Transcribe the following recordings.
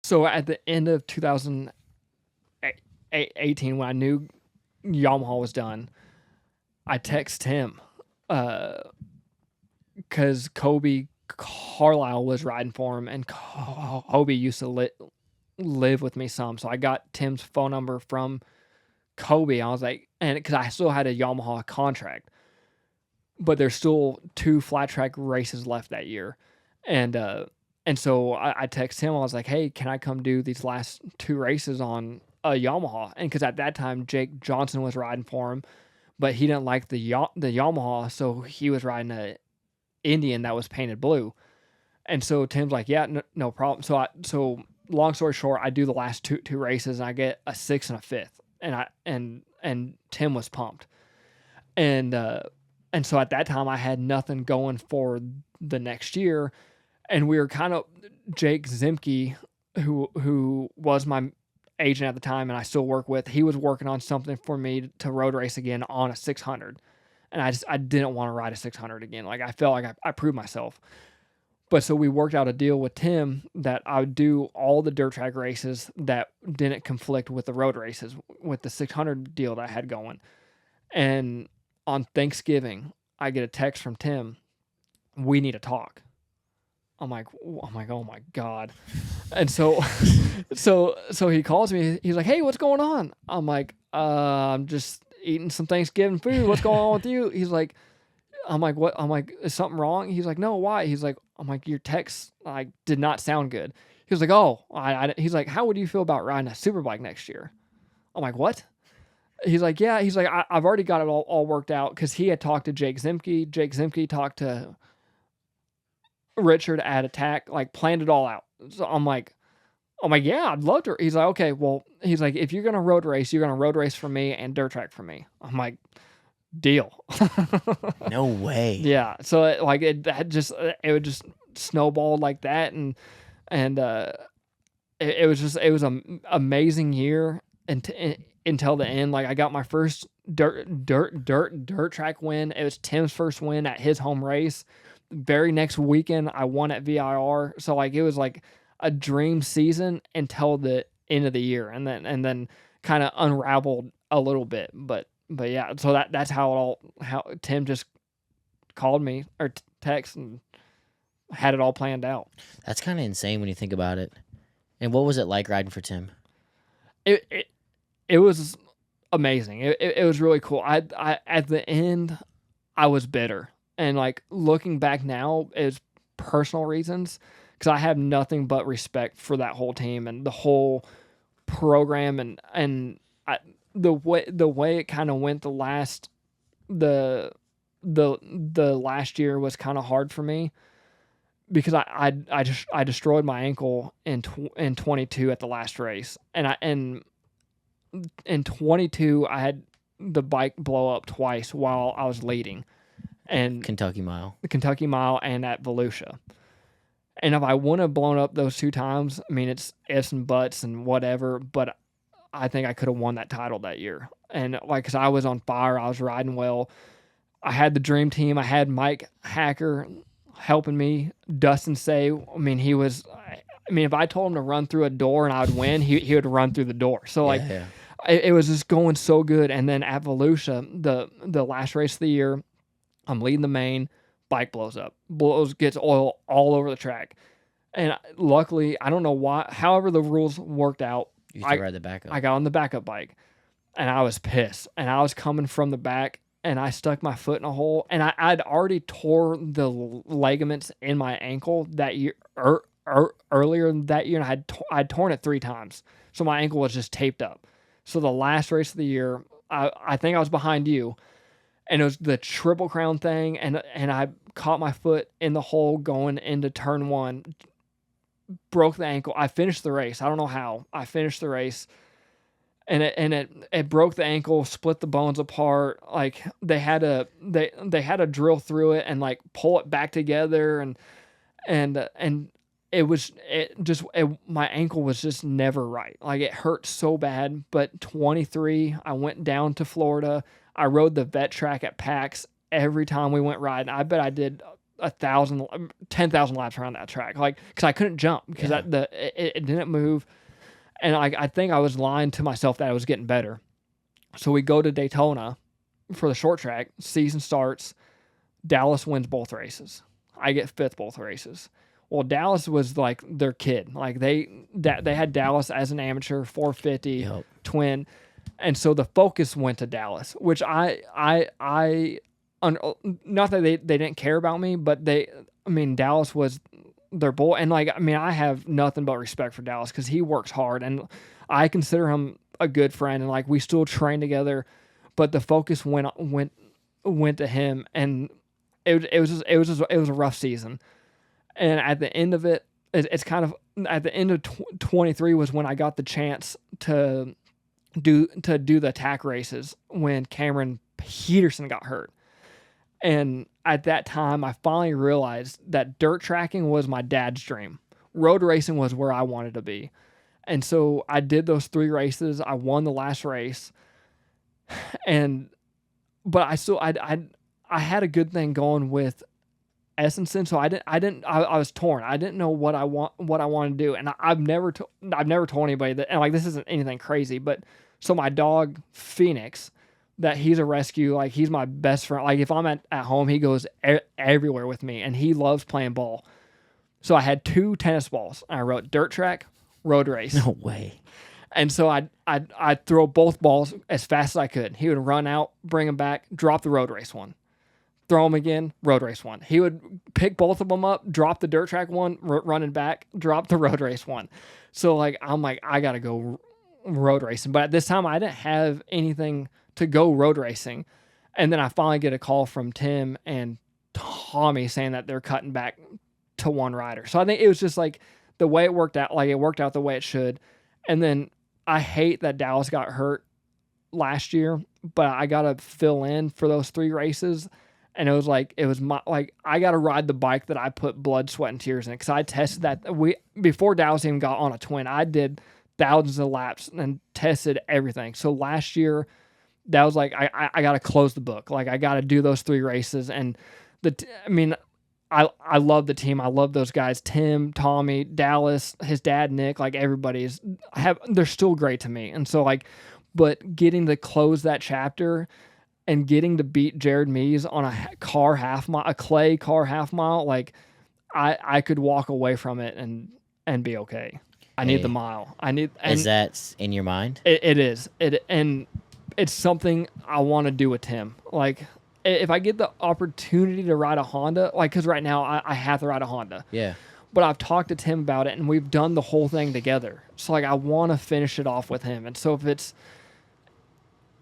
So at the end of 2018, when I knew Yamaha was done, I text him because Kolby Carlisle was riding for him, and Kolby used to live with me some. So I got Tim's phone number from Kolby. I was like, and because I still had a Yamaha contract, but there's still 2 flat track races left that year, and so I text him. I was like, hey, can I come do these last 2 races on a Yamaha? And because at that time Jake Johnson was riding for him, but he didn't like the Yamaha, so he was riding a Indian that was painted blue. And so Tim's like, yeah, no problem. So long story short, I do the last two races and I get a 6th and a 5th, and Tim was pumped. And so at that time I had nothing going for the next year, and we were kind of Jake Zimke, who was my agent at the time and I still work with. He was working on something for me to road race again on a 600, and I didn't want to ride a 600 again. Like I felt like I proved myself. But so we worked out a deal with Tim that I would do all the dirt track races that didn't conflict with the road races with the 600 deal that I had going. And on Thanksgiving, I get a text from Tim, we need to talk. I'm like, oh my God. And so he calls me. He's like, hey, what's going on? I'm like, I'm just eating some Thanksgiving food. What's going on with you? He's like, I'm like, what? I'm like, is something wrong? He's like, no, why? He's like, I'm like, your text like did not sound good. He was like, oh, he's like, how would you feel about riding a superbike next year? I'm like, what? He's like, yeah. He's like, I've already got it all worked out because he had talked to Jake Zimke. Jake Zimke talked to Richard at Attack, like planned it all out. So I'm like, yeah, I'd love to. He's like, okay, well, he's like, if you're gonna road race, you're gonna road race for me and dirt track for me. I'm like, deal. No way. Yeah. So it would just snowball like that, and it was an amazing year until the end. Like I got my first dirt track win. It was Tim's first win at his home race. Very next weekend, I won at VIR. So like it was like a dream season until the end of the year, and then kind of unraveled a little bit. But yeah, so that's how Tim just called me or text and had it all planned out. That's kind of insane when you think about it. And what was it like riding for Tim? It was amazing. It was really cool. I at the end I was bitter, and like looking back now, it's personal reasons because I have nothing but respect for that whole team and the whole program, and the way it kind of went the last year was kind of hard for me because I destroyed my ankle in 22 at the last race, and in 22 I had the bike blow up twice while I was leading, and Kentucky Mile, and at Volusia. And if I wouldn't have blown up those 2 times, I mean, it's ifs and buts and whatever, but I think I could have won that title that year. And like, cause I was on fire, I was riding well. I had the dream team. I had Mike Hacker helping me. Dustin Say, I mean, if I told him to run through a door and I would win, he would run through the door. So like, it was just going so good. And then at Volusia, the last race of the year, I'm leading the main, bike blows up, gets oil all over the track. And luckily, I don't know why, however the rules worked out, you used to ride the backup. I got on the backup bike, and I was pissed. And I was coming from the back, and I stuck my foot in a hole. And I'd already tore the ligaments in my ankle that year, earlier that year, and I'd torn it 3 times. So my ankle was just taped up. So the last race of the year, I think I was behind you, and it was the Triple Crown thing, and I caught my foot in the hole going into turn 1, broke the ankle. I finished the race. I don't know how. I finished the race, and it broke the ankle, split the bones apart. Like they had to drill through it and like pull it back together, and my ankle was just never right. Like it hurt so bad. But 23, I went down to Florida. I rode the vet track at PAX every time we went riding. I bet I did 10,000 laps around that track, like because I couldn't jump because it didn't move, and I think I was lying to myself that I was getting better. So we go to Daytona for the short track. Season starts. Dallas wins both races. I get fifth both races. Well, Dallas was like their kid. Like they had Dallas as an amateur 450 twin, and so the focus went to Dallas, which I not that they didn't care about me, but Dallas was their boy, and I have nothing but respect for Dallas because he works hard, and I consider him a good friend, and like we still train together, but the focus went to him, and it was a rough season, and at the end of it's kind of at the end of 23 was when I got the chance to do the attack races when Cameron Peterson got hurt. And at that time, I finally realized that dirt tracking was my dad's dream. Road racing was where I wanted to be. And so I did those 3 races. I won the last race. But I had a good thing going with Estenson, so I was torn. I didn't know what I wanted to do. And I've never told anybody that, and like this isn't anything crazy, but so my dog Phoenix, that he's a rescue, like he's my best friend. Like if I'm at home, he goes everywhere with me, and he loves playing ball. So I had 2 tennis balls. I wrote dirt track, road race. No way. And so I'd throw both balls as fast as I could. He would run out, bring them back, drop the road race one, throw them again, road race one. He would pick both of them up, drop the dirt track one, running back, drop the road race one. So I'm like, I got to go road racing. But at this time, I didn't have anything to go road racing. And then I finally get a call from Tim and Tommy saying that they're cutting back to 1 rider. So I think it was just like the way it worked out, like it worked out the way it should. And then I hate that Dallas got hurt last year, but I got to fill in for those 3 races. And I got to ride the bike that I put blood, sweat, and tears in. Because I tested that before Dallas even got on a twin, I did thousands of laps and tested everything. So last year, that was like, I got to close the book. Like, I got to do those 3 races. And I love the team. I love those guys. Tim, Tommy, Dallas, his dad, Nick, like they're still great to me. And so but getting to close that chapter and getting to beat Jared Mees on a clay car half mile, like I could walk away from it and be okay. I need the mile. Is that in your mind? It is. And it's something I want to do with Tim. Like, if I get the opportunity to ride a Honda, like, because right now I have to ride a Honda. Yeah. But I've talked to Tim about it, and we've done the whole thing together. So, like, I want to finish it off with him. And so if it's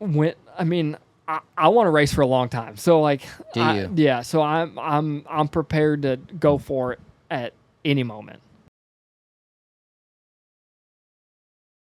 I want to race for a long time. So, like, do you? Yeah. So I'm prepared to go for it at any moment.